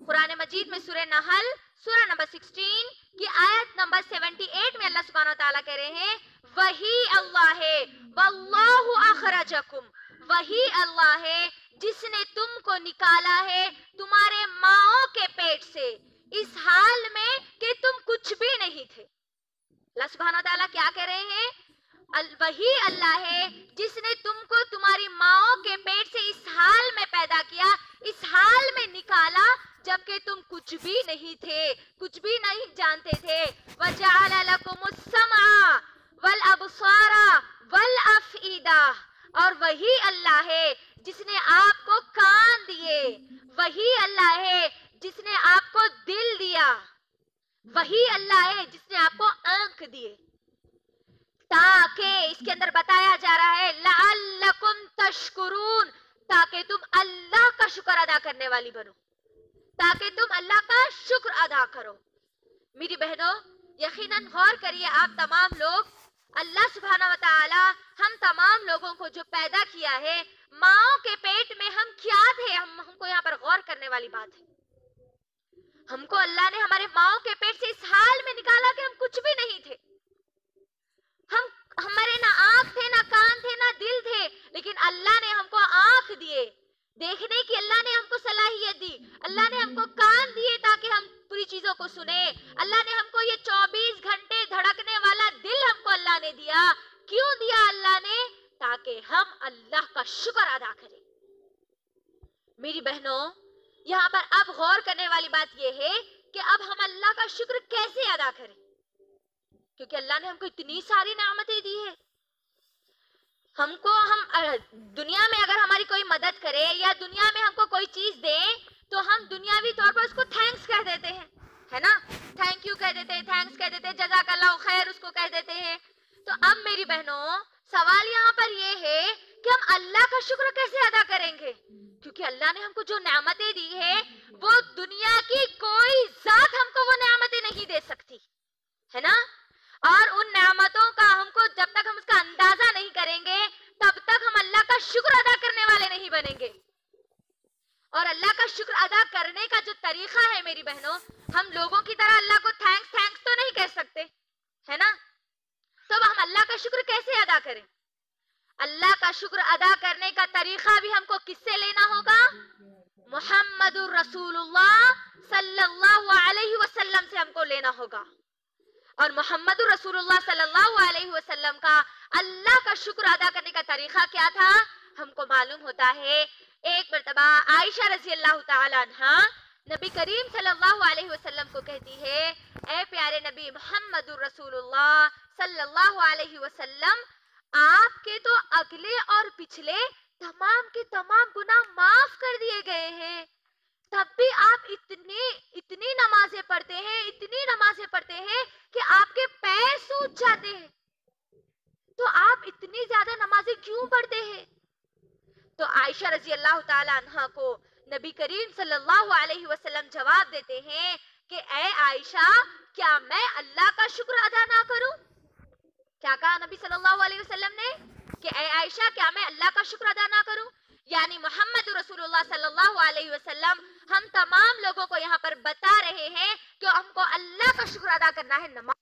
قرآن مجید میں سورہ نحل سورہ نمبر 16 کی آیت نمبر 78 میں اللہ سبحانہ وتعالیٰ کہہ رہے ہیں وہی اللہ ہے واللہ اخرجکم، وہی اللہ ہے جس نے تم کو نکالا ہے تمہارے ماؤں کے پیٹ سے اس حال میں کہ تم کچھ بھی نہیں تھے۔ اللہ سبحانہ وتعالیٰ کیا کہہ رہے ہیں؟ وہی اللہ ہے جس نے تم کو تمہاری ماؤں کے پیٹ سے اس حال میں پیدا کیا، اس حال میں نکالا جبکہ تم کچھ بھی نہیں تھے، کچھ بھی نہیں جانتے تھے۔ وَجَعَلَ لَكُمُ السَّمْعَ وَالْأَبْصَارَ وَالْأَفْئِدَةَ، اور وہی اللہ ہے جس نے آپ کو کان دیے، وہی اللہ ہے جس نے آپ کو دل دیا، وہی اللہ ہے جس نے آپ کو آنکھ دیے، تاکہ اس کے اندر بتایا جا رہا ہے لعلکم تشکرون، تاکہ تم اللہ کا شکر ادا کرنے والی بنو، تاکہ تم اللہ کا شکر ادا کرو۔ میری بہنوں یقیناً غور کریے آپ تمام لوگ، اللہ سبحانہ وتعالی ہم تمام لوگوں کو جو پیدا کیا ہے، ماؤں کے پیٹ میں ہم کیا تھے، ہم کو یہاں پر غور کرنے والی بات ہے۔ ہم کو اللہ نے ہمارے ماؤں کے پیٹ سے اس حال میں نکالا کہ ہم کچھ بھی نہیں تھے، ہمارے نہ آنکھ تھے نہ کان تھے نہ دل تھے، لیکن اللہ نے ہم کو آنکھ دیے دیکھنے کی، اللہ نے ہم کو صلاحیت دی، اللہ نے ہم کو کان دیے تاکہ ہم پوری چیزوں کو سنیں، اللہ نے ہم کو یہ 24 گھنٹے دھڑکنے والا دل ہم کو اللہ نے دیا۔ کیوں دیا اللہ نے؟ تاکہ ہم اللہ کا شکر ادا کریں۔ میری بہنوں یہاں پر اب غور کرنے والی بات یہ ہے کہ اب ہم اللہ کا شکر کیسے ادا کریں، کیونکہ اللہ نے ہم کو اتنی ساری نعمتیں دی ہے۔ ہم دنیا میں اگر ہماری کوئی مدد کرے یا دنیا میں ہم کو کوئی چیز دے تو ہم دنیاوی طور پر اس کو تھینکس کہہ دیتے ہیں، ہے نا، تھینک یو کہہ دیتے ہیں، تھینکس کہہ دیتے ہیں، جزاک اللہ خیر اس کو کہہ دیتے ہیں۔ تو اب میری بہنوں سوال یہاں پر یہ ہے کہ ہم اللہ کا شکر کیسے ادا کریں گے، کیونکہ اللہ نے ہم کو جو نعمتیں دی ہے وہ دنیا کی کوئی ذات ہم کو وہ نعمتیں نہیں دے سکتی، ہے نا، اور ان نعمتوں کا ہم کو جب تک ہم اس کا اندازہ نہیں کریں گے تب تک ہم اللہ کا شکر ادا کرنے والے نہیں بنیں گے۔ اور اللہ کا شکر ادا کرنے کا جو طریقہ ہے میری بہنوں، ہم لوگوں کی طرح اللہ کو تھینکس تو نہیں کہہ سکتے، ہے نا، تو اب ہم اللہ کا شکر کیسے ادا کریں؟ اللہ کا شکر ادا کرنے کا طریقہ بھی ہم کو کس سے لینا ہوگا؟ محمد الرسول اللہ صلی اللہ علیہ وسلم سے ہم کو لینا ہوگا۔ اور محمد رسول اللہ صلی اللہ علیہ وسلم کا اللہ کا شکر ادا کرنے کا طریقہ کیا تھا؟ ہم کو معلوم ہوتا ہے ایک مرتبہ عائشہ رضی اللہ تعالی عنہا نبی کریم صلی اللہ علیہ وسلم کو کہتی ہے اے پیارے نبی محمد رسول اللہ صلی اللہ علیہ وسلم، آپ کے تو اگلے اور پچھلے تمام کے تمام گناہ معاف کر دیے گئے ہیں، تب بھی آپ اتنی نمازیں پڑھتے ہیں، اتنی نمازیں پڑھتے ہیں کہ آپ کے پیر سوج جاتے ہیں، تو آپ اتنی زیادہ نمازیں کیوں پڑھتے ہیں؟ تو عائشہ رضی اللہ تعالی عنہا کو نبی کریم صلی اللہ علیہ وسلم جواب دیتے ہیں کہ اے عائشہ، کیا میں اللہ کا شکر ادا نہ کروں؟ کیا کہا نبی صلی اللہ علیہ وسلم نے کہ اے عائشہ، کیا میں اللہ کا شکر ادا نہ کروں؟ یعنی محمد رسول اللہ صلی اللہ علیہ وسلم ہم تمام لوگوں کو یہاں پر بتا رہے ہیں کہ ہم کو اللہ کا شکر ادا کرنا ہے، نماز